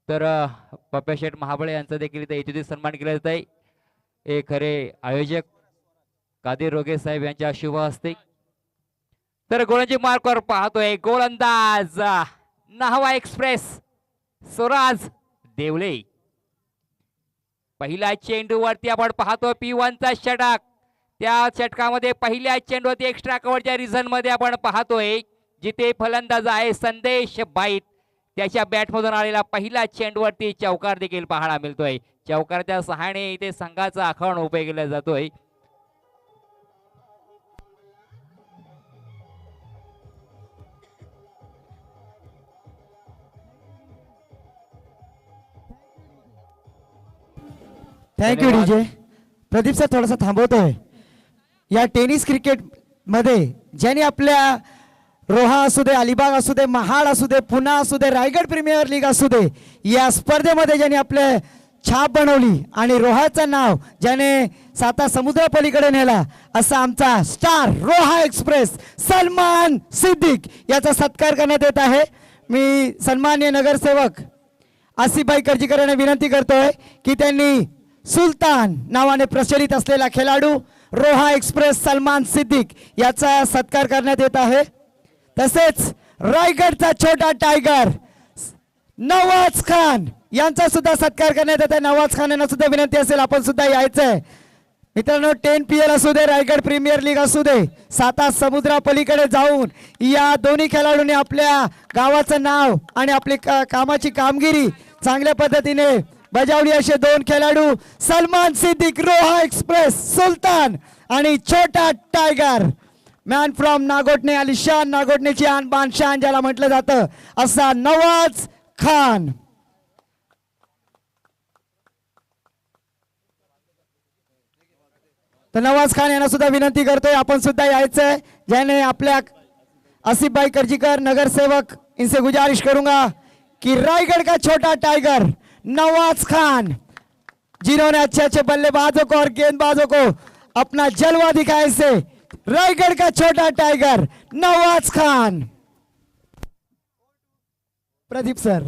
तर पप्प्या शेठ महाबळे यांचा देखील इथे यशस्वी सन्मान केला जात आहे. हे खरे आयोजक कादिर रोगे साहेब यांच्या शुभ हस्ते. तर गोलंदाजी मार्कवर पाहतोय गोलंदाज नाहवा एक्सप्रेस स्वराज देवले. पहिल्या चेंडूवरती आपण पाहतो P1 चा षटक. त्या षटकामध्ये पहिल्या चेंडूवरती एक्स्ट्रा कव्हरच्या रिझन मध्ये आपण पाहतोय जिथे फलंदाज आहे संदेश बाईत त्याच्या बॅटमधून आलेला पहिला चेंडूवरती चौकार देखील पाहायला मिळतोय. चौकारच्या सहाय्याने इथे संघाचा आखाण उभे केला जातोय. Thank you DJ. प्रदीप सर थोडासा थांबवतोय. या टेनिस क्रिकेट मध्ये ज्यांनी आपल्या रोहा असू दे, अलिबाग असू दे, महाड असू दे, पुणा असू दे, रायगड प्रीमियर लीग असू दे, या स्पर्धेमध्ये ज्यांनी आपले छाप बनवली आणि रोहाचं नाव ज्याने साता समुद्र पलीकडे नेला असा आमचा स्टार रोहा एक्सप्रेस सलमान सिद्दीक याचा सत्कार करण्यात येत आहे. मी सन्माननीय नगरसेवक आसिफभाई करजीकर यांना विनंती करतोय की त्यांनी सुलतान नावाने प्रचलित असलेला खेळाडू रोहा एक्सप्रेस सलमान सिद्दीक याचा सत्कार करण्यात येत आहे. तसेच रायगडचा छोटा टायगर नवाज खान यांचा सुद्धा सत्कार करण्यात येत आहे. नवाज खान यांना सुद्धा विनंती असेल आपण सुद्धा यायचंय. मित्रांनो 10PL असू दे, रायगड प्रीमियर लीग असू दे, साता समुद्रा पलीकडे जाऊन या दोन्ही खेळाडूंनी आपल्या गावाचं नाव आणि आपली कामाची कामगिरी चांगल्या पद्धतीने बजावली. असे दोन खेळाडू सलमान सिद्दीक रोहा एक्सप्रेस सुलतान आणि छोटा टायगर मॅन फ्रॉम नागोटणे अलिशान नागोटणेची आन बान शान ज्याला म्हटलं जातं असा नवाज खान. तर नवाज खान यांना सुद्धा विनंती करतोय आपण सुद्धा यायचंय. ज्याने आपल्या आसिफभाई करजीकर नगरसेवक इनसे गुजारिश करूंगा कि रायगढ़ का छोटा टाइगर नवाज खान जिन्होंने अच्छे अच्छे बल्लेबाजों को और गेंदबाजों को अपना जलवा दिखाया से रायगढ़ का छोटा टाइगर नवाज खान. प्रदीप सर.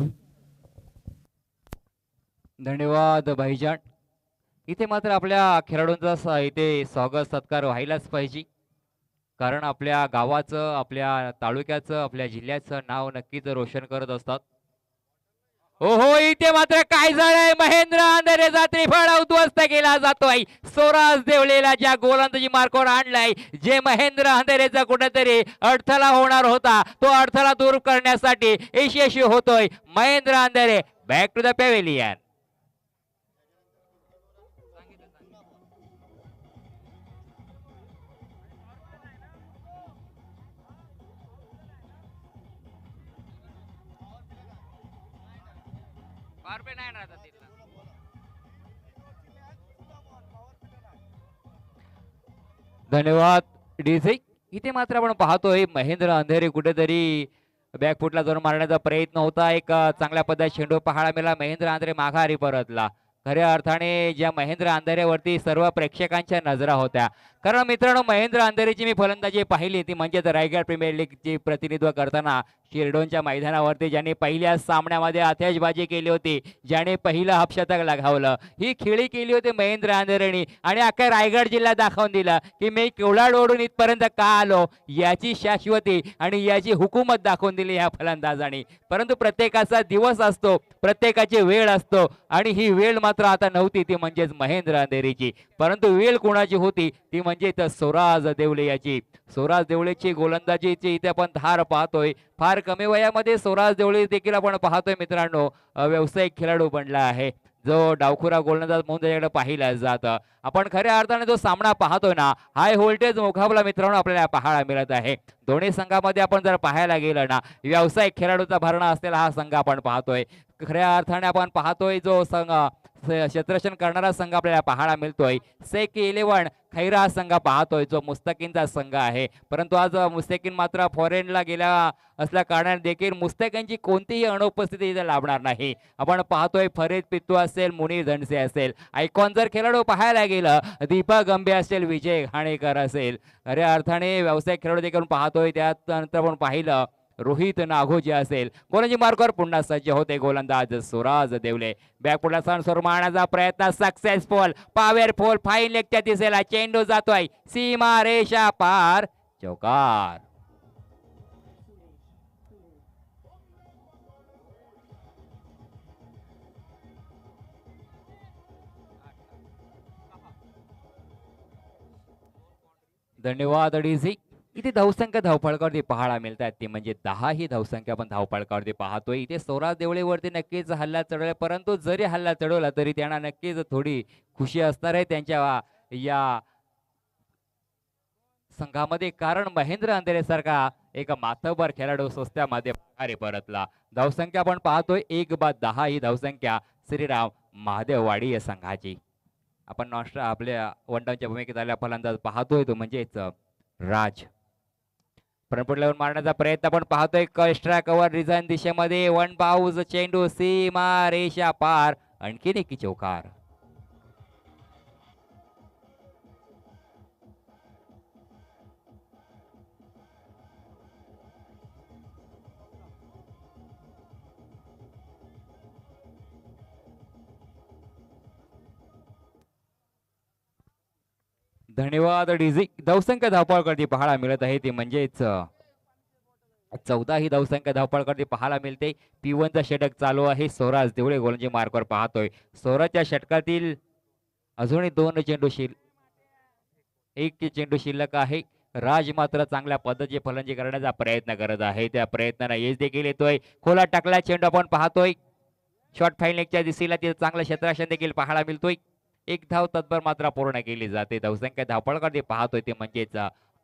धन्यवाद भाईजान. इथे मात्र आपल्या खेळाडूंचा इथे स्वागत सत्कार व्हायलाच पाहिजे कारण आपल्या गावाचं आपल्या तालुक्याचं आपल्या जिल्ह्याचं नाव नक्कीच रोशन करत असतात. हो इथे मात्र काय झालंय महेंद्र अंधारेचा त्रिफळ उद्ध्वस्त केला जातोय. स्वराज देवलेला ज्या गोलंदाजी मार्कवर आणलाय जे महेंद्र अंधारेचा कुठेतरी अडथळा होणार होता तो अडथळा दूर करण्यासाठी यशस्वी होतोय Mahendra Andhare. Back to the pavilion. धन्यवाद डीसी. इथे मात्र आपण पाहतोय महेंद्र अंधेरे कुठेतरी बॅकफुटला जाऊन मारण्याचा प्रयत्न होता. एक चांगल्या पद्धत चेंडू पाहायला मिळाला. महेंद्र अंधेरे माघारी परतला. खऱ्या अर्थाने ज्या महेंद्र अंधेरेवरती सर्व प्रेक्षकांच्या नजरा होत्या कारण मित्रांनो महेंद्र अंधेरेची मी फलंदाजी पाहिली ती म्हणजे रायगड प्रीमियर लीगची प्रतिनिधित्व करताना शिरडोनच्या मैदानावरती ज्याने पहिल्या सामन्यामध्ये आतिषबाजी केली होती ज्याने पहिलं हाफशतक लगावलं ही खेळी केली होती महेंद्र अंधेरेने आणि अख्खा रायगड जिल्हा दाखवून दिला की मी केवढा ओढून इथपर्यंत का आलो याची शाश्वती आणि याची हुकूमत दाखवून दिली ह्या फलंदाजाने. परंतु प्रत्येकाचा दिवस असतो प्रत्येकाची वेळ असतो आणि ही वेळ मात्र आता नव्हती ती म्हणजेच महेंद्र अंधेरीची. परंतु वेळ कोणाची होती ती म्हणजे तर स्वराज देवले याची. स्वराज देवलेची गोलंदाजीची इथे आपण धार पाहतोय. फार कमी वयामध्ये स्वराज देवले देखील आपण पाहतोय मित्रांनो व्यावसायिक खेळाडू बनला आहे जो डावखुरा गोलंदाज म्हणून त्याच्याकडे पाहिला जातं. आपण खऱ्या अर्थाने जो सामना पाहतोय ना हाय व्होल्टेज मुकाबला मित्रांनो आपल्याला पाहायला मिळत आहे. दोन्ही संघामध्ये आपण जर पाहायला गेलं ना व्यावसायिक खेळाडूचा भरणा असलेला हा संघ आपण पाहतोय. खऱ्या अर्थाने आपण पाहतोय जो संघ क्षेत्ररक्षण करणारा संघ आपल्याला पाहायला मिळतोय. सेक 11 खैरा हा संघ पाहतोय जो मुस्तकीनचा संघ आहे. परंतु आज मुस्तकीन मात्र फॉरेनला गेला असल्या कारणाने देखील मुस्तकीनची कोणतीही अनुपस्थिती इथे लाभणार नाही. आपण पाहतोय फरीद पित्तू असेल मुनीर धनसे असेल आयकॉन जर खेळाडू पाहायला गेलं दीपक गंभे असेल विजय घाणेकर असेल खऱ्या अर्थाने व्यावसायिक खेळाडू देखील पाहतोय. त्यानंतर आपण पाहिलं रोहित नागोजी असेल. गोलंदाजी मार्गावर पुन्हा सज्ज होते गोलंदाज सुराज देवले. बॅकफुटला सर मारण्याचा प्रयत्न सक्सेसफुल, पॉवरफुल, फाईन लेगच्या दिसेला चेंडू जातोय सीमा रेषा पार, चौकार. धन्यवाद डीसी. इथे धावसंख्या धावपळकावरती पाहायला मिळतात ते म्हणजे 10 ही धावसंख्या आपण धावपळकावरती पाहतोय. इथे स्वराज देवळेवरती नक्कीच हल्ला चढवला, परंतु जरी हल्ला चढवला तरी त्यांना नक्कीच थोडी खुशी असणार आहे त्यांच्या या संघामध्ये, कारण महेंद्र अंधेरे सारखा एक माथावर खेळाडू स्वस्त्यामध्ये माघारी परतला. धावसंख्या आपण पाहतोय 1/10 ही धावसंख्या श्रीराम महादेववाडी या संघाची. आपण आपल्या वन डाऊनच्या भूमिकेत आलेला फलंदाज पाहतोय तो म्हणजेच राज. फ्रंटफुटल्यावर मारण्याचा प्रयत्न आपण पाहतोय, एक्स्ट्रा कव्हर रिझन दिशेमध्ये, वन बाउज, चेंडू सीमा रेषा पार, आणखीन एक चौकार. धन्यवाद डीजी. धावसंख्या धावपळकरती पाहायला मिळत आहे ती म्हणजेच 14 ही धावसंख्या धावपळकरती पाहायला मिळते. P1चा षटक चालू आहे. स्वराज देवळे गोलंदाजी मार्कवर पाहतोय. स्वराजच्या षटकातील अजूनही 2 चेंडू एक चेंडू शिल्लक आहे. राज मात्र चांगल्या पद्धतीने फलंदाजी करण्याचा प्रयत्न करत आहे. त्या प्रयत्नाला यश देखील येतोय. खोला टाकला चेंडू आपण पाहतोय. शॉर्ट फाईन लेगच्या दिशेला तिथे चांगलं क्षेत्ररक्षण देखील पाहायला मिळतोय. एक धाव तत्पर मात्र पूर्ण केली जाते. धावसंख्या धावपळकरती पाहतोय ते म्हणजेच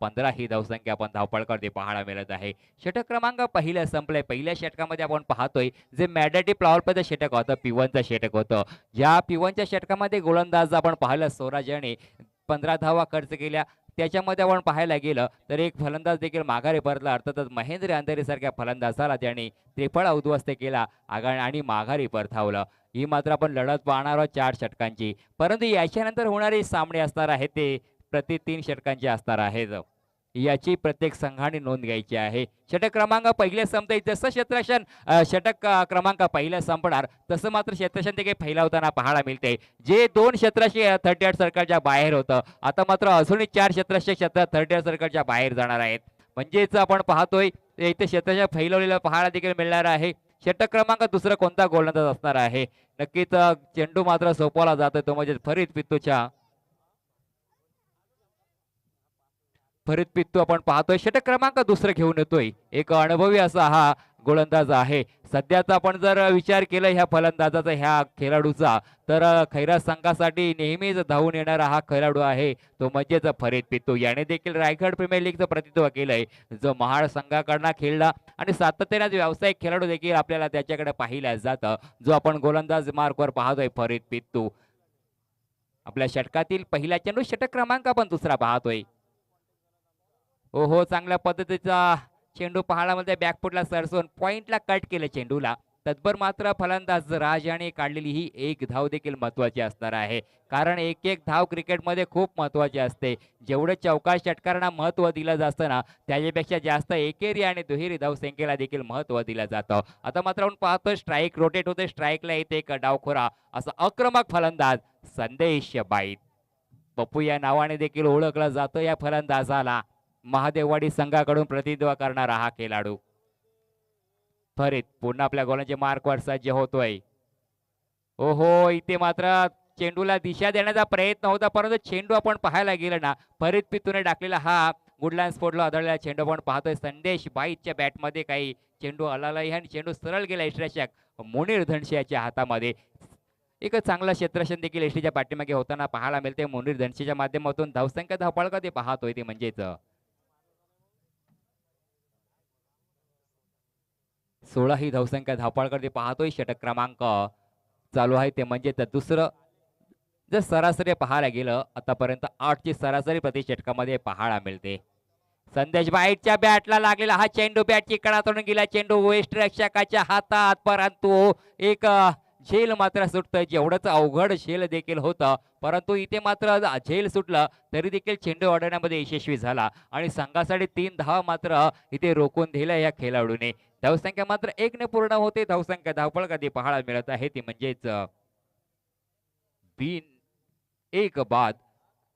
15 ही धावसंख्या आपण धावपळकरती पाहायला मिळत आहे. षटक क्रमांक पहिल्या संपलंय. पहिल्या षटकामध्ये आपण पाहतोय जे मॅडेटी प्लॉवरचं षटक होतं, P1चं षटक होतं. ज्या P1च्या षटकामध्ये गोलंदाज आपण पाहिलं स्वराज याने 15 धावा खर्च केल्या. त्याच्यामध्ये आपण पाहायला गेलं तर एक फलंदाज देखील माघारी परतला, अर्थातच महेंद्र अंधेरे सारख्या फलंदाजाला त्याने त्रिफळ उद्ध्वस्त केला आणि माघारी परतावलं. ही मात्र आपण लढत पाहणार आहोत 4 षटकांची, परंतु याच्यानंतर होणारे सामने असणार आहेत ते प्रति 3 षटकांचे असणार आहेत. याची प्रत्येक संघाने नोंद घ्यायची आहे. षटक क्रमांक पहिले संपते, जसं क्षेत्ररक्षण षटक क्रमांक पहिल्या संपणार तसं मात्र क्षेत्ररक्षण देखील फैलावताना पाहायला मिळते. जे 2 क्षेत्ररक्षक 38 सर्कलच्या बाहेर होतं, आता मात्र अजूनही 4 क्षेत्ररक्षक 38 सर्कलच्या बाहेर जाणार आहेत. म्हणजेच आपण पाहतोय इथे क्षेत्ररक्षण फैलवलेलं पाहायला देखील मिळणार आहे. षटक क्रमांक दुसरा कोणता गोलंदाज असणार आहे? नक्कीच चेंडू मात्र सोपवला जातोय तो म्हणजे फरीद पित्तू आपण पाहतोय. षटक क्रमांक दुसरं घेऊन येतोय. एक अनुभवी असा हा गोलंदाज आहे. सध्याचा आपण जर विचार केला ह्या फलंदाजाचा, ह्या खेळाडूचा, तर खैरा संघासाठी नेहमीच धावून येणारा हा खेळाडू आहे तो म्हणजेच फरीद पित्तू. याने देखील रायगड प्रीमियर लीगचं प्रतिनिधित्व केलंय, जो महाड संघाकडनं खेळला आणि सातत्याने व्यावसायिक खेळाडू देखील आपल्याला त्याच्याकडे पाहिलं जातं. जो आपण गोलंदाज मार्कवर पाहतोय फरीद पित्तू. आपल्या षटकातील पहिला चेंडू, षटक क्रमांक आपण दुसरा पाहतोय. हो, चांगल्या पद्धतीचा चेंडू पाहायला मिळते. बॅकफुटला सरसवून पॉइंटला कट केलं चेंडूला. तत्पर मात्र फलंदाज राज याने काढलेली ही एक धाव देखील महत्वाची असणार आहे, कारण एक धाव क्रिकेटमध्ये खूप महत्वाची असते. जेवढे चौकार षटकारांना महत्व दिलं जातं ना, त्याच्यापेक्षा जास्त एकेरी आणि दुहेरी धावसंख्येला देखील महत्व दिलं जातं. आता मात्र आपण पाहतोय स्ट्राईक रोटेट होते, स्ट्राईकला येते एक डावखोरा असा आक्रमक फलंदाज संदेश बाईत. पप्पू या नावाने देखील ओळखला जातो या फलंदाजाला. महादेववाडी संघाकडून प्रतिनिधित्व करणारा हा खेळाडू फरीद पुन्हा आपल्या गोलांच्या मार्कवर सज्ज होतोय. इथे मात्र चेंडूला दिशा देण्याचा प्रयत्न होता, परंतु चेंडू आपण पाहायला गेलं ना, फरीद पितूने टाकलेला हा गुडलँड स्पोर्टला आढळलेला चेंडू आपण पाहतोय. संदेश बाईतच्या बॅटमध्ये काही चेंडू आला आणि चेंडू सरळ गेला यष्टीरक्षक मुनीर धनशेच्या हातामध्ये. एक चांगला क्षेत्ररक्षण देखील यष्टीच्या पाठीमागे होताना पाहायला मिळते. मुनीर धनशेच्या माध्यमातून धावसंख्या धावपळका ते पाहतोय ते म्हणजेच 16 ही धावसंख्या धावपळकरती पाहतोय. षटक क्रमांक चालू आहे ते म्हणजे दुसरं. जर सरासरी पाहायला गेलं आतापर्यंत 8 ची सरासरी प्रति षटकामध्ये पाहायला मिळते. संदेश बाईटच्या बॅटला लागलेला हा चेंडू बॅटची कडा तोडून गेला. चेंडू वेस्ट रक्षकाच्या हातात, परंतु एक झेल मात्र सुटतं. जेवढंच अवघड झेल देखील होतं, परंतु इथे मात्र झेल सुटलं तरी देखील चेंडू अडवण्यामध्ये यशस्वी झाला आणि संघासाठी 3 धावा मात्र इथे रोखून दिल्या या खेळाडूने. धावसंख्या मात्र 1 ने पूर्ण होते. धावसंख्या धावपळ कधी पाहायला मिळत आहे ती म्हणजेच बिन एक बाद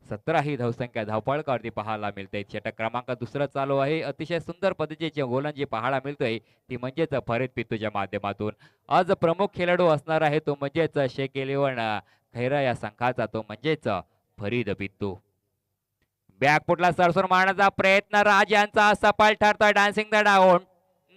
17 ही धावसंख्या धावपळकावरती पाहायला मिळते. षटक क्रमांक दुसरा चालू आहे. अतिशय सुंदर पद्धतीचे गोलंदाजी पाहायला मिळतोय ती म्हणजेच फरीद पित्तूच्या माध्यमातून. आज प्रमुख खेळाडू असणार आहे तो म्हणजेच शेख 11 खैरा या संघाचा तो म्हणजेच फरीद पित्तू. बॅकफुटला सरसून मारण्याचा प्रयत्न राज यांचा सफल ठरतोय. Dancing the down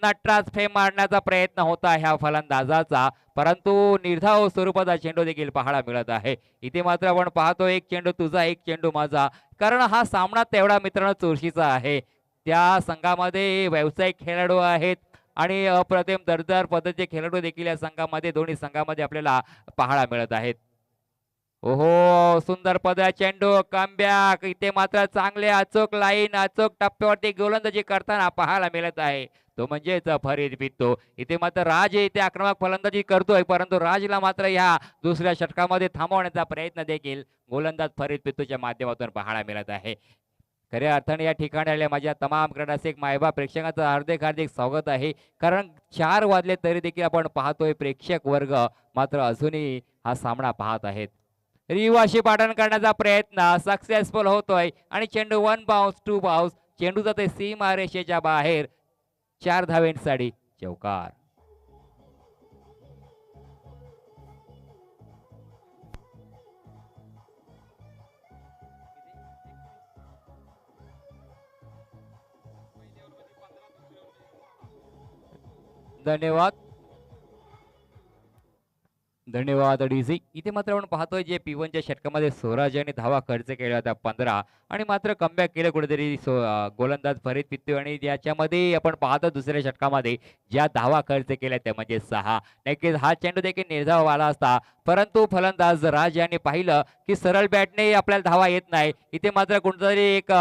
Nataraj fame मारण्याचा प्रयत्न होता ह्या फलंदाजाचा, परंतु निर्धाव स्वरूपाचा चेंडू देखील पाहायला मिळत आहे. इथे मात्र आपण पाहतो एक चेंडू तुझा एक चेंडू माझा, कारण हा सामना तेवढा मित्रांनो चुरशीचा आहे. त्या संघामध्ये व्यावसायिक खेळाडू आहेत आणि अप्रतिम दर्जेदार पद्धतीचे खेळाडू देखील या संघामध्ये दोन्ही संघामध्ये आपल्याला पाहायला मिळत आहेत. ओहो सुंदर पद चेंडू कमबॅक. इथे मात्र चांगले अचूक लाईन अचूक टप्प्यावरती गोलंदाजी करताना पाहायला मिळत आहे तो म्हणजेच फरीद पित्तू. इथे मात्र राज इथे आक्रमक फलंदाजी करतोय, परंतु राजला मात्र या दुसऱ्या षटकामध्ये थांबवण्याचा प्रयत्न देखील गोलंदाज फरीद पित्तूच्या माध्यमातून पाहायला मिळत आहे. खऱ्या अर्थाने या ठिकाणी आलेल्या माझ्या तमाम क्रीडारसिक मायबा प्रेक्षकांचं हार्दिक हार्दिक स्वागत आहे. कारण 4 वाजले तरी देखील आपण पाहतोय प्रेक्षक वर्ग मात्र अजूनही हा सामना पाहत आहेत. रिवाशी पाठन करण्याचा प्रयत्न सक्सेसफुल होतोय आणि चेंडू 1 बाउन्स 2 बाउन्स चेंडू जाते सीमा रेषेच्या बाहेर. 4 धावेंसाठी चौकार. धन्यवाद धन्यवाद डीसी. इथे मात्र आपण पाहतोय जे P1च्या षटकामध्ये स्वराज यांनी धावा खर्च केला होता 15 आणि मात्र कमबॅक केलं कुठेतरी गोलंदाज फरीद पित्तू आणि याच्यामध्ये आपण पाहतो दुसऱ्या षटकामध्ये ज्या धावा खर्च केल्या त्या म्हणजे 6. नक्कीच हा चेंडू देखील निर्धाव आला असता, परंतु फलंदाज राज यांनी पाहिलं की सरळ बॅटने आपल्याला धावा येत नाही. इथे मात्र कुठेतरी एक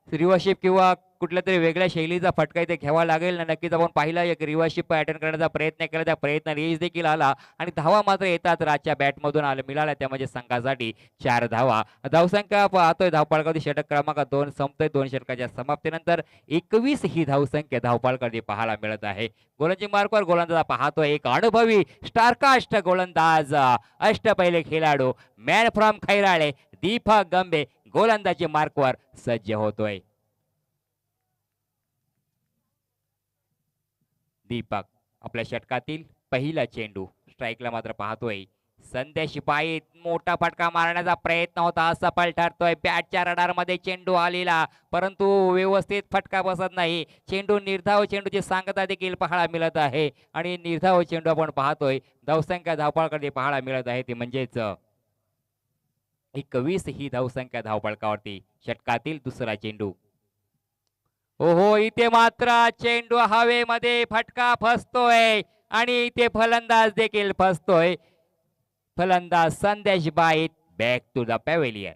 रिव्हर्शिप किंवा कुठल्या तरी वेगळ्या शैलीचा फटका इथे घ्यावा लागेल ना. नक्कीच आपण पाहिला एक रिव्हर्शिप अटेंड करण्याचा प्रयत्न केला, त्या प्रयत्न यश देखील आला आणि धावा मात्र येतात राजच्या बॅटमधून मिळाल्या त्या म्हणजे संघासाठी 4 धावा. धावसंख्या पाहतोय धावपळकावरती षटक क्रमांक 2 संपतोय. 2 षटकाच्या समाप्तीनंतर 21 ही धावसंख्या धावपळकावरती पाहायला मिळत आहे. गोलंदाजी मार्कवर गोलंदाज पाहतोय एक अनुभवी स्टारकास्ट गोलंदाज अष्टपैलू खेळाडू मॅन फ्रॉम खैराळे दीपक गंबे गोलंदाजी मार्कवर सज्ज होतोय. दीपक आपल्या षटकातील पहिला चेंडू स्ट्राईकला मात्र पाहतोय. संदेश पायी मोठा फटका मारण्याचा प्रयत्न होता सफल ठरतोय. बॅटच्या रडार मध्ये चेंडू आलेला, परंतु व्यवस्थित फटका बसत नाही. चेंडू निर्धाव चेंडूची सांगता देखील पाहायला मिळत आहे आणि निर्धाव चेंडू आपण पाहतोय. धावसंख्या धावपळाकडे पाहायला मिळत आहे ती म्हणजेच 21 ही धावसंख्या धावपळकावरती षटकातील दुसरा चेंडू. ओहो इथे मात्र चेंडू हवेमध्ये फटका फसतोय आणि इथे फलंदाज देखील फसतोय. फलंदाज संदेश Bait back to the pavilion.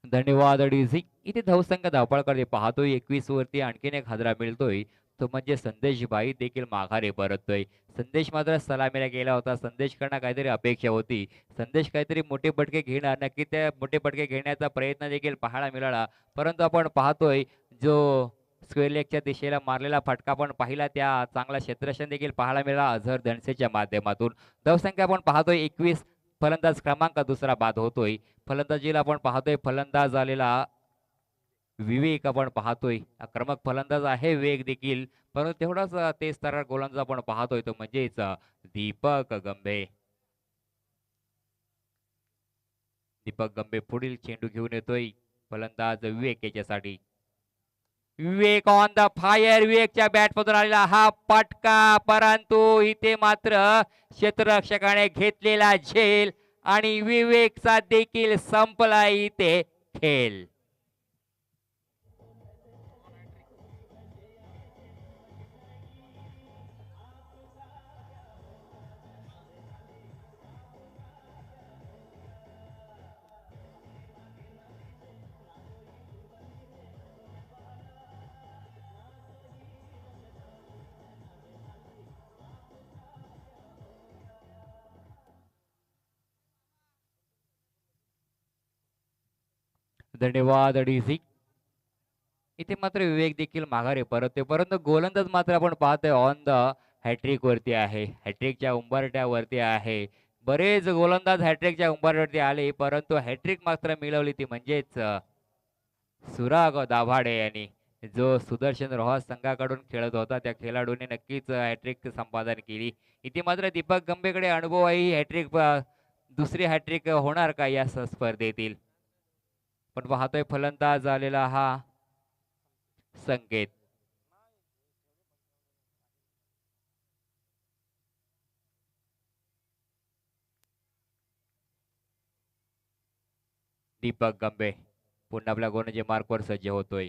धन्यवाद डीसी. इथे धावसंख्या धावपळकडे पाहतोय 21 वरती आणखीन एक हादरा मिळतोय तो म्हणजे संदेश बाई देखील माघारी परततोय. संदेश मात्र सलामीला गेला होता. संदेश कडनं काहीतरी अपेक्षा होती. संदेश काहीतरी मोठे फटके घेणार, नक्की त्या मोठे फटके घेण्याचा प्रयत्न देखील पाहायला मिळाला, परंतु आपण पाहतोय जो स्क्वेअर लेगच्या दिशेला मारलेला फटका पण पाहिला, त्या चांगला क्षेत्ररक्षण देखील पाहायला मिळाला अझहर धनसेच्या माध्यमातून. धावसंख्या आपण पाहतोय 21. फलंदाज क्रमांक दुसरा बाद होतोय. फलंदाजीला आपण पाहतोय फलंदाज आलेला विवेक आपण पाहतोय. आक्रमक फलंदाज आहे वेग देखील, परंतु तेवढाच ते स्तरावर गोलंदाज आपण पाहतोय तो म्हणजेच दीपक गंभे. दीपक गंभे पुढील चेंडू घेऊन येतोय फलंदाज विवेक याच्यासाठी. विवेक ऑन द फायर. विवेकच्या बॅटमधून आलेला हा पटका, परंतु इथे मात्र क्षेत्ररक्षकाने घेतलेला झेल आणि विवेकचा देखील संपला इथे खेळ. धन्यवाद डीसी. इथे मात्र विवेक देखील माघारी परतते, परंतु गोलंदाज मात्र आपण पाहतोय ऑन द हॅट्रिक वरती आहे, हॅट्रिकच्या उंबरठ्यावरती आहे. बरेच गोलंदाज हॅट्रिकच्या उंबरठ्यावरती आले, परंतु हॅट्रिक मात्र मिळवली ती म्हणजेच सुराग दाभाडे यांनी, जो सुदर्शन रोहा संघाकडून खेळत होता त्या खेळाडूने नक्कीच हॅट्रिक संपादन केली. इथे मात्र दीपक गंबेकडे अनुभव आहे. हॅट्रिक दुसरी हॅट्रिक होणार का या स्पर्धेतील? पण पाहतोय फलंदाज आलेला हा संकेत. दीपक गंबे पुन्हा आपल्या गोलंदाजी मार्कवर सज्ज होतोय.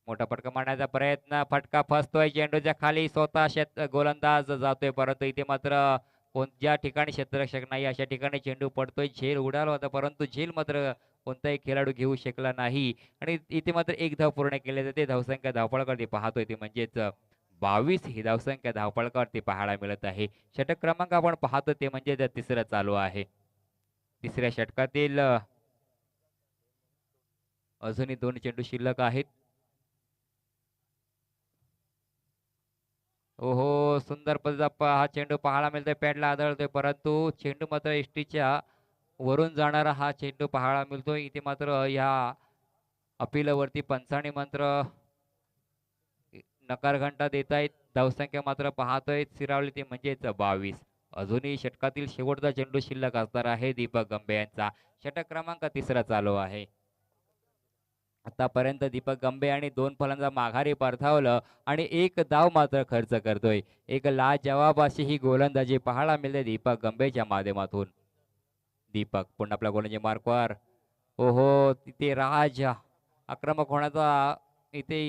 मोठा फटका मारण्याचा प्रयत्न, फटका फसतोय चेंडूच्या खाली, स्वतः गोलंदाज जातोय, परंतु इथे मात्र कोणत्या ठिकाणी क्षेत्ररक्षक नाही अशा ठिकाणी चेंडू पडतोय. झेल उडाला होता, परंतु झेल मात्र कोणताही खेळाडू घेऊ शकला नाही आणि इथे मात्र एक धाव पूर्ण केले जाते. धावसंख्या धावपळावरती पाहतोय ते म्हणजेच 22 ही धावसंख्या धावपळावरती पाहायला मिळत आहे. षटक क्रमांक आपण पाहतो ते म्हणजे तिसरं चालू आहे. तिसऱ्या षटकातील अजूनही 2 चेंडू शिल्लक आहेत. ओहो, सुंदर पद्धतीचा हा चेंडू पाहायला मिळतोय, पॅडला आदळतोय, परंतु चेंडू मात्र एसटीच्या वरून जाणारा हा चेंडू पाहायला मिळतोय. इथे मात्र या अपीलवरती पंचाने मात्र नकार घंटा देत आहेत. धावसंख्या मात्र पाहतोय सिरावली ती म्हणजेच 22. अजूनही षटकातील शेवटचा चेंडू शिल्लक असणार आहे दीपक गंबे यांचा. षटक क्रमांक तिसरा चालू आहे. आतापर्यंत दीपक गंबे आणि 2 फलंदाज माघारी परतावलं आणि एक धाव मात्र खर्च करतोय. एक लाजवाब अशी ही गोलंदाजी पाहायला मिळते दीपक गंबेच्या माध्यमातून. दीपक पुन्हा आपल्या गोलंदाजी मार्कवर. ओहो, तिथे राज आक्रमक होण्याचा इथे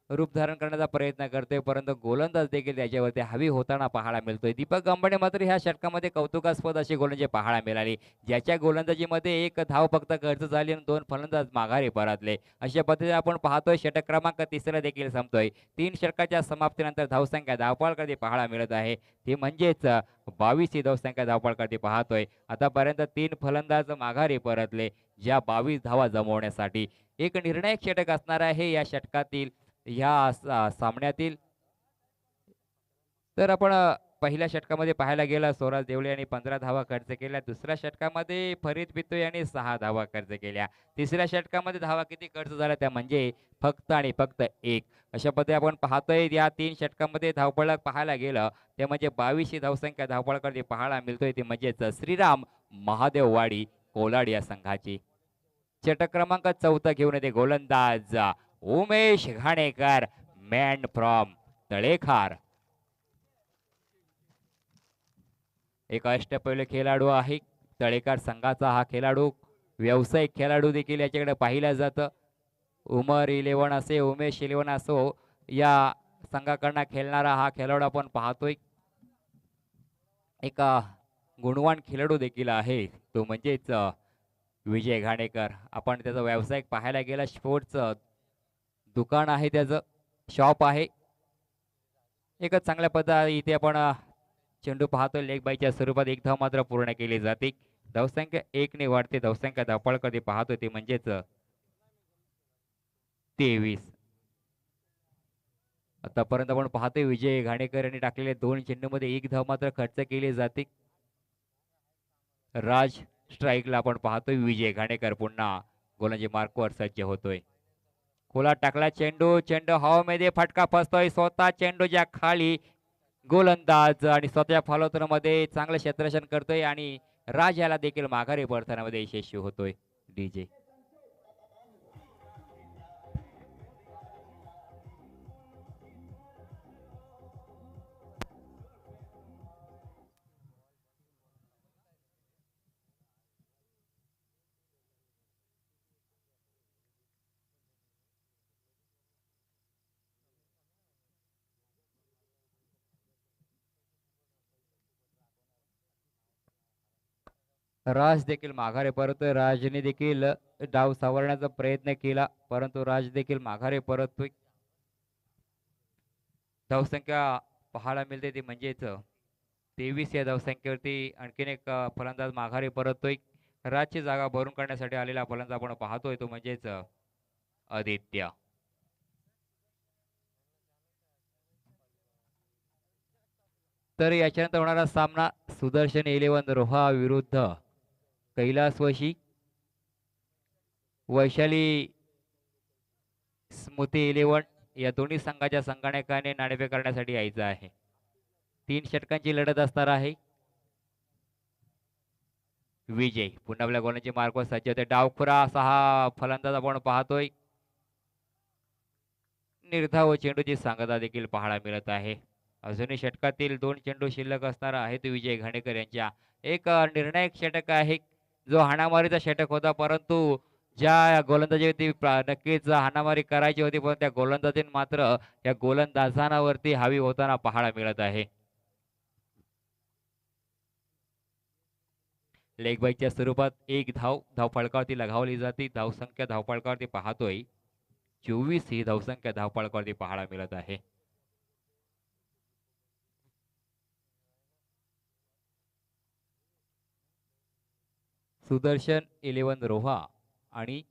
रूप धारण करण्याचा प्रयत्न करतोय, परंतु गोलंदाज देखील त्याच्यावरती हवी होताना पाहायला मिळतोय. दीपक गंबेने मात्र ह्या षटकामध्ये कौतुकास्पद अशी गोलंदाजी पाहायला मिळाली, ज्याच्या गोलंदाजीमध्ये एक धाव फक्त खर्च झाली आणि 2 फलंदाज माघारी परतले. अशा पद्धतीने आपण पाहतोय षटक क्रमांक तिसरा देखील संपतोय. 3 षटकाच्या समाप्तीनंतर धावसंख्या धावपळावरती पाहायला मिळत आहे ते म्हणजेच 22 ही धावसंख्या धावपळावरती पाहतोय. आतापर्यंत 3 फलंदाज माघारी परतले ज्या 22 धावा जमवण्यासाठी. एक निर्णायक षटक असणार आहे या षटकातील ह्या सामन्यातील. तर आपण पहिल्या षटकामध्ये पाहायला गेला स्वराज देवळे यांनी 15 धावा खर्च केल्या. दुसऱ्या षटकामध्ये फरीद बितोय यांनी 6 धावा खर्च केल्या. तिसऱ्या षटकामध्ये धावा किती खर्च झाल्या त्या म्हणजे फक्त आणि फक्त 1. अशा पद्धतीने आपण पाहतोय या 3 षटकामध्ये धावपळक पाहायला गेलं ते म्हणजे 22 ही धावसंख्या धावपळावरती पाहायला मिळतोय ते म्हणजेच श्रीराम महादेववाडी कोलाड या संघाची. षटक क्रमांक 4 घेऊन येते गोलंदाज उमेश घाणेकर, मॅन फ्रॉम तळेखार. एक अष्टपैलू खेळाडू आहे तळेकर संघाचा हा खेळाडू. व्यावसायिक खेळाडू देखील याच्याकडे पाहिलं जातं. उमर 11 असे उमेश 11 असो या संघाकडनं खेळणारा हा खेळाडू आपण पाहतोय. एक गुणवान खेळाडू देखील आहे तो म्हणजेच विजय घाणेकर. आपण त्याचा व्यावसायिक पाहायला गेला स्पोर्ट्स दुकान आहे, त्याचं शॉप आहे. एकच चांगल्या पद्धती इथे आपण चेंडू पाहतो लेग बायच्या स्वरूपात एक धाव मात्र पूर्ण केली जाते. धावसंख्या 1 ने वाढते. धावसंख्या धावपळ कधी पाहतो ते म्हणजेच 23. आतापर्यंत आपण पाहतोय विजय घाणेकर यांनी टाकलेले 2 चेंडूमध्ये 1 धाव मात्र खर्च केली जाते. राज स्ट्राईकला आपण पाहतोय विजय घाणेकर पुन्हा गोलंदाजी मार्कवर सज्ज होतोय. खोला टाकला चेंडू, चेंडू हवेमध्ये फटका फसतोय स्वतः चेंडूच्या खाली. गोलंदाज आणि स्वतःच्या फॉलोथ्रो मध्ये चांगलं क्षेत्ररक्षण करतोय आणि राज याला देखील माघारी परतण्यामध्ये यशस्वी होतोय. डीजे राज देखील माघारी परतोय. राजने देखील डाव सावरण्याचा प्रयत्न केला, परंतु राज देखील माघारी परततोय. धावसंख्या पाहायला मिळते ती म्हणजेच 23 या धावसंख्येवरती आणखीन एक फलंदाज माघारी परततोय. राजची जागा भरून काढण्यासाठी आलेला फलंदाज आपण पाहतोय तो म्हणजेच आदित्य. तर याच्यानंतर होणारा सामना सुदर्शन 11 रोहा विरुद्ध कैलास वशी. वैशाली स्मृती 11 या दोन्ही संघाच्या संगणकाने नाणेफेक करण्यासाठी यायचं आहे. 3 षटकांची लढत असणार आहे. विजय पुन्हा आपल्या गोलंदाजी मार्गवर सज्ज होते. डावखुरा असा हा फलंदाज आपण पाहतोय. निर्धाव चेंडूची सांगता देखील पाहायला मिळत आहे. अजूनही षटकातील 2 चेंडू शिल्लक असणार आहेत विजय घाणेकर यांच्या. एक निर्णायक षटक आहे जो हाणामारीचा षटक होता, परंतु ज्या गोलंदाजीवरती नक्कीच हाणामारी करायची होती पण त्या गोलंदाजीने मात्र या गोलंदाजांवरती हावी होताना पाहायला मिळत आहे. लेग बाईच्या स्वरूपात एक धाव फळकावरती लगावली जाते. धावसंख्या धावफळकावरती पाहतोय 24 ही धावसंख्या धावफळकावरती पाहायला मिळत आहे. सुदर्शन 11 रोहा आणि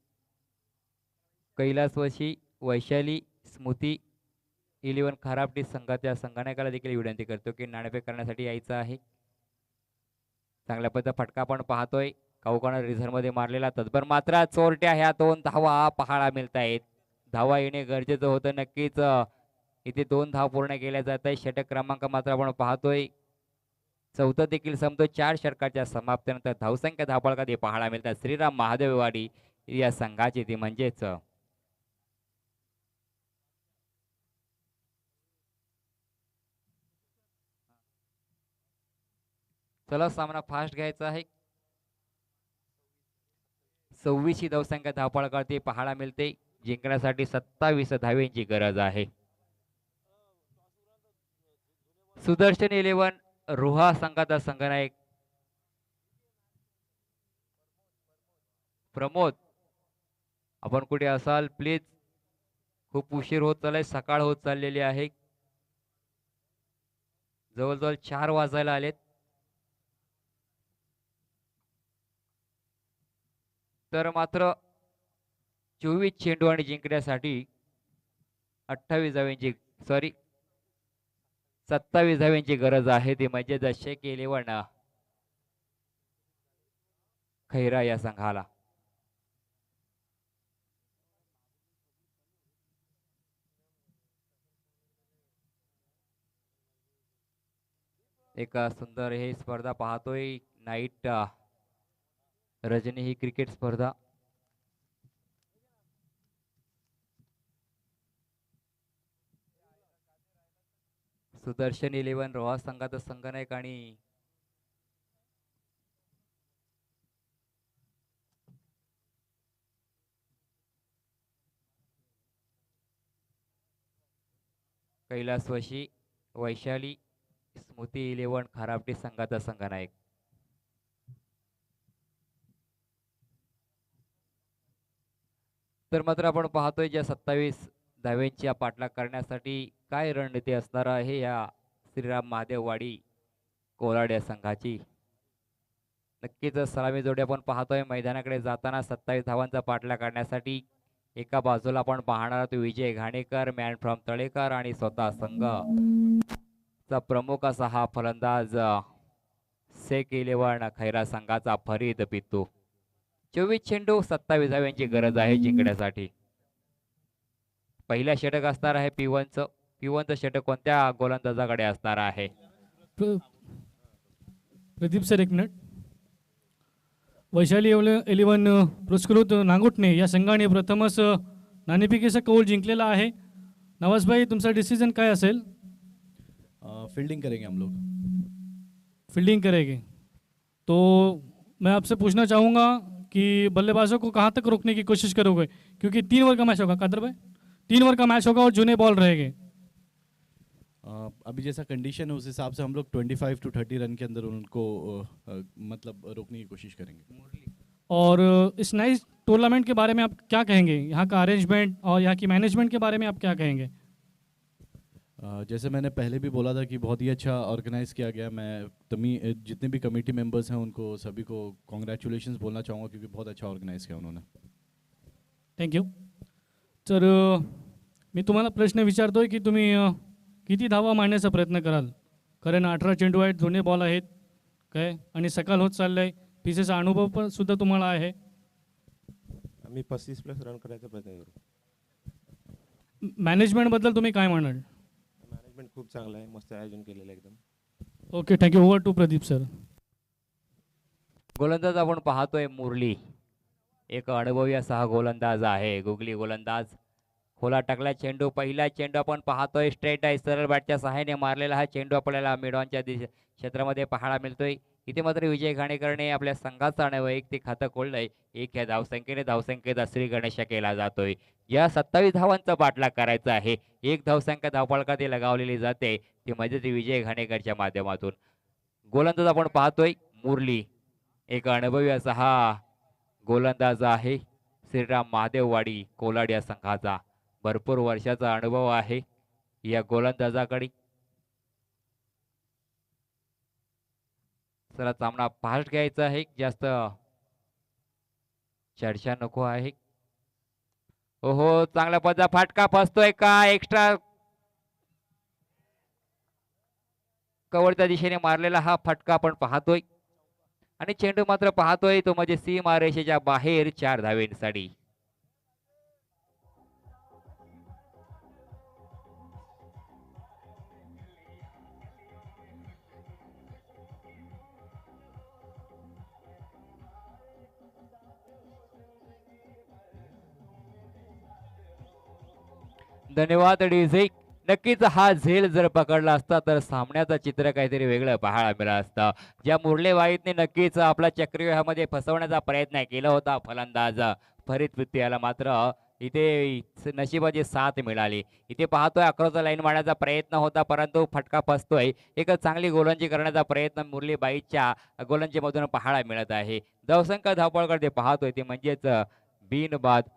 कैलासवासी वैशाली स्मृती 11 खराबटी संघाच्या संगणकाला देखील विनंती करतो की नाणेफेक करण्यासाठी यायचं आहे. चांगल्या पद्धतीचा फटका आपण पाहतोय काऊकाना रिझर्व मध्ये मारलेला. तत्पर मात्र चोरट्या ह्या 2 धावा पाहायला मिळत आहेत. धावा येणे गरजेचं होतं नक्कीच. इथे 2 धाव पूर्ण केल्या जात आहे. षटक क्रमांक मात्र आपण पाहतोय 14 देखील संपतो. 4 षटकाच्या समाप्तीनंतर धावसंख्या धावफळकात पाहायला मिळतात श्रीराम महादेववाडी या संघाची ती म्हणजेच चला सामना फास्ट घ्यायचा आहे. 26 ही धावसंख्या धावफळकावरती पाहायला मिळते. जिंकण्यासाठी 27 धावेंची गरज आहे. सुदर्शन 11 रोहा संघाचा संघनायक प्रमोद, आपण कुठे असाल प्लीज. खूप उशीर होत चाललाय, सकाळ होत चाललेली आहे. जवळजवळ 4 वाजायला आलेत. तर मात्र 24 चेंडू आणि जिंकण्यासाठी 28 धावेंची 27 धावेंची गरज आहे. ती म्हणजे जसे केले वना खैरा या संघाला. एक सुंदर हे स्पर्धा पाहतोय नाईट रजनी ही क्रिकेट स्पर्धा. सुदर्शन 11 रोहा संघाचा संघनायक आणि कैलासवासी वैशाली स्मृती 11 खराबटी संघाचा संघनायक. तर मात्र आपण पाहतोय ज्या 27 धावेंची पाठलाग करण्यासाठी काय रणनीती असणार आहे या श्रीराम महादेववाडी कोलाड या संघाची. नक्कीच सलामी जोडी आपण पाहतोय मैदानाकडे जाताना 27 धावांचा पाठलाग करण्यासाठी. एका बाजूला आपण पाहणार आहोत विजय घाणेकर मॅन फ्रॉम तळेकर आणि स्वतः संघ प्रमुख असा हा फलंदाज शेख 11 खैरा संघाचा फरीद पित्तू. 24 चेंडू 27 धाव्यांची गरज आहे जिंकण्यासाठी. पहिला षटक असणार आहे P1चं. P1चं षटक कोणत्या गोलंदाजाकडे असणार आहे? प्रदीप सर एक मिनिट. वैशाली 11 पुरस्कृत नांगुटणे या संघाने प्रथमच नाणेफेकीचा कौल जिंकलेला आहे. नवाजभाई तुमचा डिसिजन काय असेल? फील्डिंग करेंगे हम लोग. फील्डिंग करेंगे तो मैं आपसे पूछना चाहूँगा कि बल्लेबाजों को कहाँ तक रोकने की कोशिश करोगे, क्योंकि 3 ओवर का मैच होगा कादर भाई, 3 ओवर का मैच होगा और जूने बॉल रहेंगे. अभी जैसा कंडीशन है उस हिसाब से हम लोग 25 to 30 रन के अंदर उनको मतलब रोकने की कोशिश करेंगे. और इस नए टूर्नामेंट के बारे में आप क्या कहेंगे? यहाँ का अरेंजमेंट और यहाँ की मैनेजमेंट के बारे में आप क्या कहेंगे? जैसे मैंने पहले भी बोला था कि बहुत ही अच्छा ऑर्गेनाइज किया गया। मैं जितने भी कमेटी मेंबर्स हैं उनको सभी को कॉन्ग्रेचुलेशंस बोलना चाहूँगा क्योंकि बहुत अच्छा ऑर्गेनाइज किया उन्होंने। थँक्यू. तर मी तुम्हाला प्रश्न विचारतोय की तुम्ही किती धावा मारण्याचा प्रयत्न कराल. कारण 18 चेंडू आहेत, जुने बॉल आहेत काय, आणि सकाळ होत चाललं आहे. पीसेचा अनुभव पण सुद्धा तुम्हाला आहे. आम्ही 35+ रन करायचा प्रयत्न करू. मॅनेजमेंटबद्दल तुम्ही काय म्हणाल. मॅनेजमेंट खूप चांगलं आहे, मस्त आयोजन केलेलं आहे एकदम. Okay, thank you. Over to Pradeep sir. गोलंदाज आपण पाहतोय मुरली, एक अनुभवी असा हा गोलंदाज आहे. गुगली गोलंदाज, खोला टाकला चेंडू, पहिला चेंडू आपण पाहतोय स्ट्रेट आहे, सरळ बॅटच्या सहाय्याने मारलेला हा चेंडू आपल्याला मिडॉनच्या क्षेत्रामध्ये पाहायला मिळतोय. इथे मात्र विजय घाणेकरने आपल्या संघाचा आणि वैयक्तिक खातं खोललंय. एक या धावसंख्येने धावसंख्येचा श्री गणेश केला जातोय. या 27 धावांचा पाठलाग करायचा आहे. एक धावसंख्या धावपळकात लगावलेली जाते ती म्हणजे ती विजय घाणेकरच्या माध्यमातून. गोलंदाज आपण पाहतोय मुरली, एक अनुभवी असा हा गोलंदाज आहे. श्रीराम महादेववाडी कोलाड या संघाचा भरपूर वर्षाचा अनुभव आहे या गोलंदाजाकडे. चला सामना फास्ट घ्यायचा आहे, जास्त चर्चा नको आहे. ओहो, चांगल्या पद्धतीचा फाटका फसतोय का, एक्स्ट्रा कव्हरच्या दिशेने मारलेला हा फटका आपण पाहतोय आणि चेंडू मात्र पाहतोय तो म्हणजे सीमा रेषेच्या बाहेर 4 धावेंसाठी. धन्यवाद डीजे. नक्कीच हा झेल जर पकडला असता तर सामन्याचं चित्र काहीतरी वेगळं पाहायला मिळालं असतं. ज्या मुरलेवाईतने नक्कीच आपला चक्रव्यूहामध्ये फसवण्याचा प्रयत्न केला होता फलंदाज फरीद पृथ्वी याला, मात्र इथे नशिबाची साथ मिळाली. इथे पाहतोय अक्रॉसचा लाईन मारण्याचा प्रयत्न होता परंतु फटका फसतोय. एक चांगली गोलंदाजी करण्याचा प्रयत्न मुरलीबाईच्या गोलंदाजीमधून पाहायला मिळत आहे. धावसंख्या धावपळ पाहतोय ते म्हणजेच बिनबाद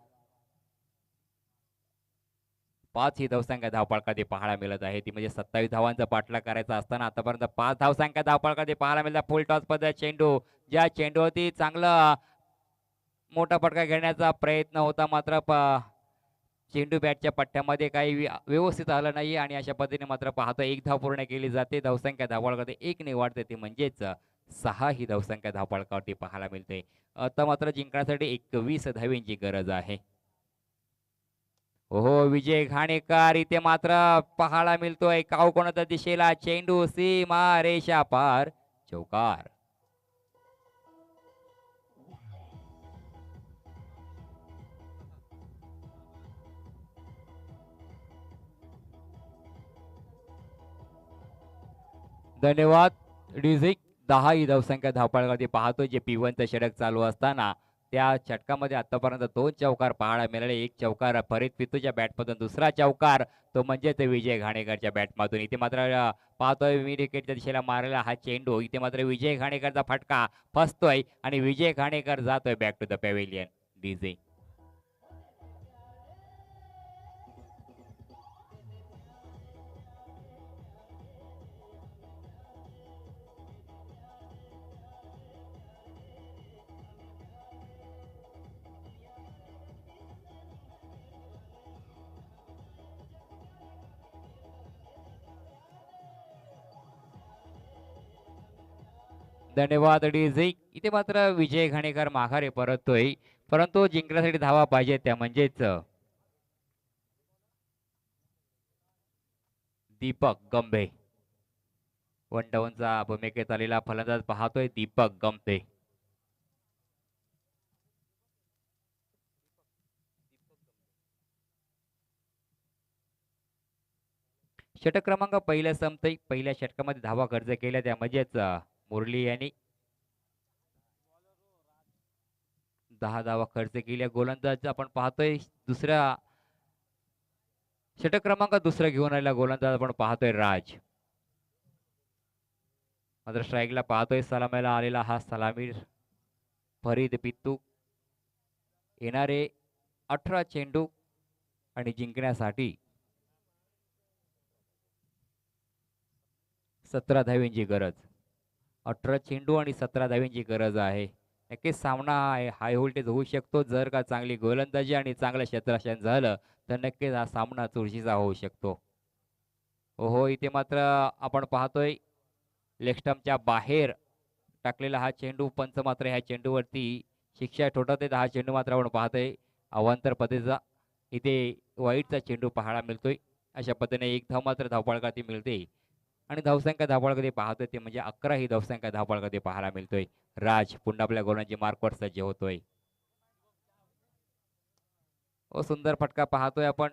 5 ही धावसंख्या धावपळकात पाहायला मिळत आहे. ती म्हणजे 27 धावांचा पाठलाग करायचा असताना आतापर्यंत 5 धावसंख्या धावपळकात पाहायला मिळतात. फुल टॉस पद्धत चेंडू, ज्या चेंडूवरती चांगला मोठा फटका घेण्याचा प्रयत्न होता मात्र चेंडू बॅटच्या पट्ट्यामध्ये काही व्यवस्थित आलं नाही आणि अशा पद्धतीने मात्र पाहतो 1 धाव पूर्ण केली जाते. धावसंख्या धावपळकात 1 ने वाढते ती म्हणजेच 6 ही धावसंख्या धावपळकावरती पाहायला मिळते. आता मात्र जिंकण्यासाठी 21 धावींची गरज आहे. ओहो, विजय घाणेकर इथे मात्र पाहायला मिळतोय काव कोणत्या दिशेला, चेंडू सीमा रेषा पार, चौकार. धन्यवाद डिझिक. 10 ही धावसंख्या धावपळकावरती पाहतोय जे P1चं षटक चालू असताना त्या षटकामध्ये आतापर्यंत 2 चौकार पाहायला मिळाले. एक चौकार फरीद पितूच्या बॅटमधून, दुसरा चौकार तो म्हणजे ते विजय घाणेकरच्या बॅटमधून. इथे मात्र पाहतोय मिड विकेटच्या दिशेला मारलेला हा चेंडू, इथे मात्र विजय घाणेकरचा फटका फसतोय आणि विजय घाणेकर जातोय back to the pavilion. DJ धन्यवाद डीजे. इथे मात्र विजय घाणेकर माघारी परततोय परंतु जिंकण्यासाठी धावा पाहिजे त्या म्हणजेच दीपक गंभे. 1 डाऊनचा भूमिकेत आलेला फलंदाज पाहतोय दीपक गंभे. षटक क्रमांक पहिल्या संपतोय. पहिल्या षटकामध्ये धावा खर्च केल्या त्या म्हणजेच मुरली यांनी 10 धावा खर्च केल्या. गोलंदाज आपण पाहतोय दुसऱ्या षटक क्रमांक दुसरा घेऊन आलेला गोलंदाज आपण पाहतोय राज. मात्र स्ट्राईकला पाहतोय सलामीला आलेला हा सलामीर फरीद पित्तू. येणारे 18 चेंडू आणि जिंकण्यासाठी 17 धावींची गरज. 18 चेंडू आणि 17 धावींची गरज आहे. नक्कीच सामना हाय व्होल्टेज होऊ शकतो. जर का चांगली गोलंदाजी आणि चांगलं क्षेत्ररक्षण झालं तर नक्कीच हा सामना चुरशीचा होऊ शकतो. हो, इथे मात्र आपण पाहतोय लेग स्टंपच्या बाहेर टाकलेला हा चेंडू. पंच मात्र ह्या चेंडूवरती शिक्षा ठोठावते. हा चेंडू मात्र आपण पाहतोय अवांतर पद्धतीचा. इथे वाईटचा चेंडू पाहायला मिळतोय. अशा पद्धतीने एक धाव मात्र धावपळावरती मिळते आणि धावसंख्या धावपळावरती पाहतोय ते म्हणजे 11 ही धावसंख्या धावपळावरती पाहायला मिळतोय. राज पुन्हा आपल्या गोलांची मार्कवर सज्ज होतोय. सुंदर फटका पाहतोय आपण.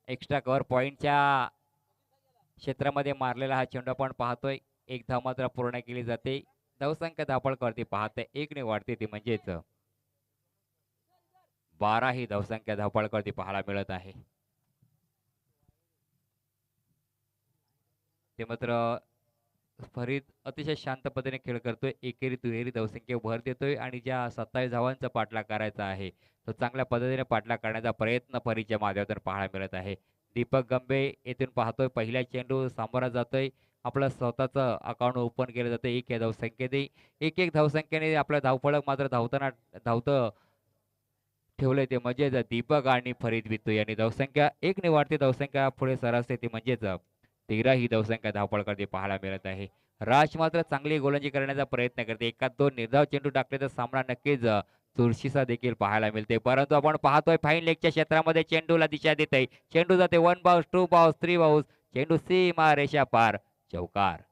एक्स्ट्रा कव्हर पॉइंटच्या क्षेत्रामध्ये मारलेला हा चेंडू आपण पाहतोय. एक धाव मात्र पूर्ण केली जाते. धावसंख्या धावपळावरती पाहते 1 ने वाढते ती म्हणजेच 12 ही धावसंख्या धावपळावरती पाहायला मिळत आहे. ते मात्र फरीद अतिशय शांत पद्धतीने खेळ करतोय. एकेरी दुहेरी धावसंख्येवर भर देतोय आणि ज्या 27 धावांचा पाठलाग करायचा आहे तो चांगल्या पद्धतीने पाठलाग करण्याचा प्रयत्न फरीदच्या माध्यमातून पाहायला मिळत आहे. दीपक गंबे येथून पाहतोय पहिला चेंडू सामोरा जातोय. आपलं स्वतःचं अकाउंट ओपन केलं जातं 1 या धावसंख्येने. 1 धावसंख्येने आपलं धावफलक मात्र धावतं ठेवलंय ते म्हणजेच दीपक आणि फरीद वित्तू यांनी धावसंख्या 1 ने वाढते. धावसंख्या पुढे सरासरी ती म्हणजेच 13 ही धावसंख्या धावपळावरती पाहायला मिळत आहे. राज मात्र चांगली गोलंदाजी करण्याचा प्रयत्न करते. एकात 2 निर्धाव चेंडू टाकले तर सामना नक्कीच चुरशीचा देखील पाहायला मिळते. परंतु आपण पाहतोय फाईन लेगच्या क्षेत्रामध्ये चेंडूला दिशा देत आहे. चेंडू जाते 1 बाउन्स 2 बाउन्स 3 बाउन्स. चेंडू सीमा रेषा पार चौकार.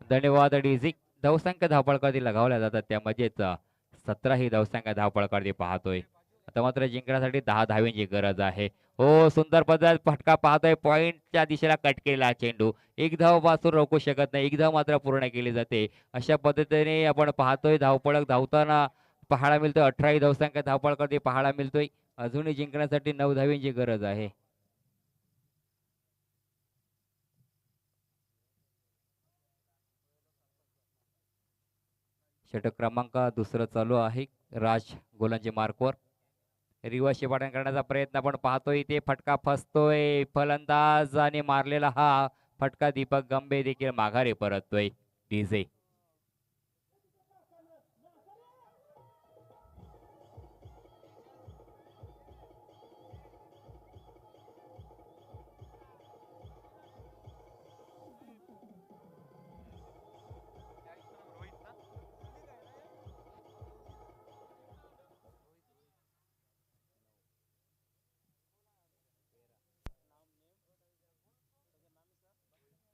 धन्यवाद डीझी. धावसंख्या धावपळावरती लगावल्या जातात त्यामध्येच 17 ही धावसंख्या धावपळावरती पाहतोय. आता मात्र जिंकण्यासाठी 10 धावींची गरज आहे. सुंदर पद्धत फटका पाहतोय. पॉइंटच्या दिशेला कट केलेला चेंडू. एक धाव वाचून रोखू शकत नाही. एक धाव मात्र पूर्ण केली जाते. अशा पद्धतीने आपण पाहतोय धावपळक धावताना पाहायला मिळतोय. 18 ही धावसंख्या धावपळावरती पाहायला मिळतोय. अजूनही जिंकण्यासाठी 9 धावींची गरज आहे. षटक क्रमांक दुसरं चालू आहे. राज गोलांच्या मार्कवर रिवर्स शिपाटन करण्याचा प्रयत्न आपण पाहतोय. इथे फटका फसतोय. फलंदाज आणि मारलेला हा फटका दीपक गंबे देखील माघारी परततोय. डीजे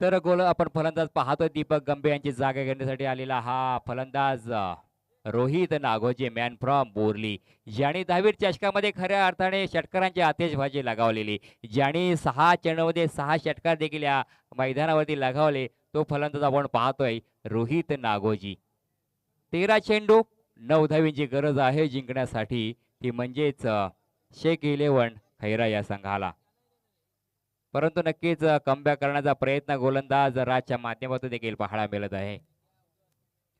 तर गोल आपण फलंदाज पाहतोय. दीपक गंबे यांची जागा घेण्यासाठी आलेला हा फलंदाज रोहित नागोजे मॅन फ्रॉम बोरली, ज्याने 10वीर चषकामध्ये खऱ्या अर्थाने षटकारांची आतिषबाजी लगावलेली, ज्याने 6 चेंडूमध्ये 6 षटकार देखील या मैदानावरती लगावले, तो फलंदाज आपण पाहतोय रोहित नागोजी. 13 चेंडू 9 धावींची गरज आहे जिंकण्यासाठी. ती म्हणजेच शेख 11 खैरा या संघाला. परंतु नक्कीच कमबॅक करण्याचा प्रयत्न गोलंदाज राजच्या माध्यमातून देखील पाहायला मिळत आहे.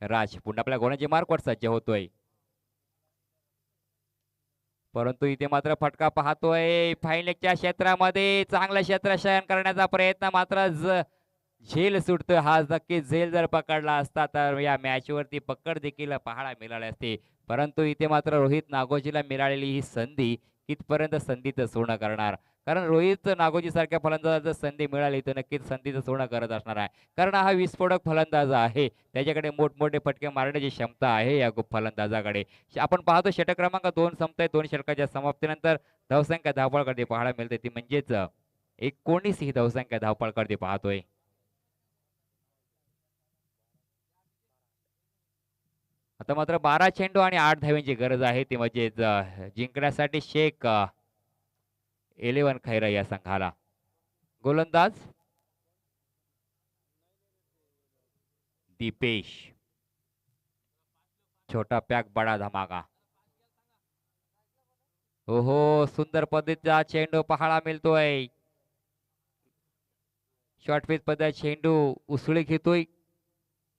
राज पुन्हा आपल्या गोलांची मार्कवर सज्ज होतोय. परंतु इथे मात्र फटका पाहतोय. फायनलच्या क्षेत्रामध्ये चांगलं क्षेत्ररक्षण करण्याचा प्रयत्न मात्र झेल सुटतोय. हा नक्कीच झेल जर पकडला असता तर या मॅच वरती पकड देखील पाहायला मिळाली असते. परंतु इथे मात्र रोहित नागोजीला मिळालेली ही संधी कितपर्यंत संधीचं सोनं करणार, कारण रोहित नागोजी सारख्या फलंदाजाला संधी मिळाली तर नक्कीच संधीचं सोनं करत असणार आहे. कारण हा विस्फोटक फलंदाज आहे. त्याच्याकडे मोठमोठे फटके मारण्याची क्षमता आहे या फलंदाजाकडे. आपण पाहतो षटक क्रमांक 2 संपतोय. 2 षटकाच्या समाप्तीनंतर धावसंख्या धावपळावरती पाहायला मिळते. ती म्हणजेच 19 ही धावसंख्या धावपळावरती पाहतोय. आता मात्र 12 चेंडू आणि 8 धाव्यांची गरज आहे. ती म्हणजेच जिंकण्यासाठी शेख 11 खैरा या संघाला. गोलंदाज दीपेश. छोटा पॅक बडा धमाका. सुंदर पद्धतीचा चेंडू पाहायला मिळतोय. शॉर्ट पिच पद्धत चेंडू उसळी घेतोय.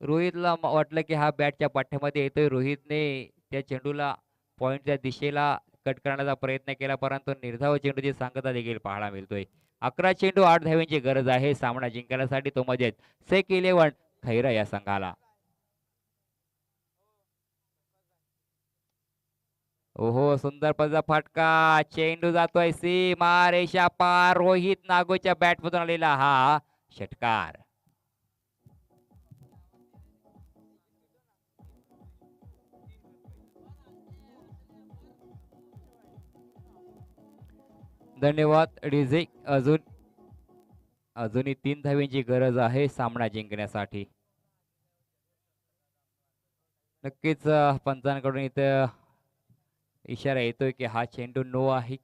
रोहितला वाटलं की हा बॅटच्या पाठ्यामध्ये येतोय. रोहितने त्या चेंडूला पॉइंटच्या दिशेला कट करण्याचा प्रयत्न केला, परंतु निर्धाव चेंडूची सांगता देखील पाहायला मिळतोय. 11 चेंडू 8 धावांची गरज आहे सामना जिंकण्यासाठी. तो म्हणजेच सेक 11 खैरा या संघाला. ओहो, सुंदर पल्ला फटका, चेंडू जातोय सीमा रेषा पार. रोहित नागोच्या बॅटमधून आलेला हा षटकार. धन्यवाद डीजे. अजूनही 3 धावांची गरज आहे सामना जिंकण्यासाठी. नक्कीच पंचांकडून इथं इशारा येतोय की हा चेंडू नो आहे.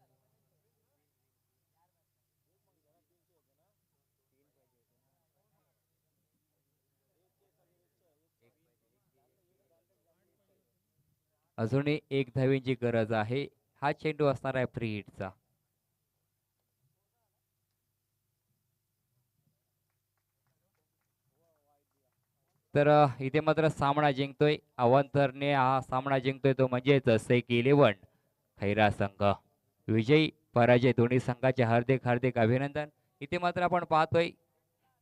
अजूनही 1 धावांची गरज आहे. हा चेंडू असणार आहे फ्री हिटचा. तर इथे मात्र सामना जिंकतोय अवांतरने. हा सामना जिंकतोय तो म्हणजेच सेक 11 खैरा संघ. विजयी पराजय दोन्ही संघाचे हार्दिक हार्दिक अभिनंदन. इथे मात्र आपण पाहतोय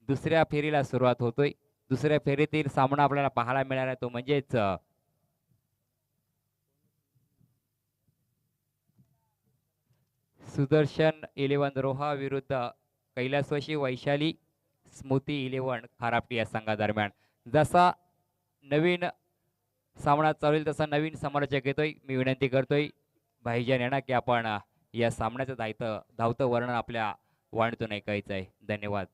दुसऱ्या फेरीला सुरुवात होतोय. दुसऱ्या फेरीतील सामना आपल्याला पाहायला मिळणार आहे तो म्हणजेच सुदर्शन 11 रोहा विरुद्ध कैलासवासी वैशाली स्मृती 11 खारापटी या संघादरम्यान. जसा नवीन सामना चालू होईल तसा नवीन समालोचक येतोय. मी विनंती करतोय भाईजान यांना की आपण या सामन्याचं धावतं वर्णन आपल्या वाणीतून ऐकायचं आहे. धन्यवाद.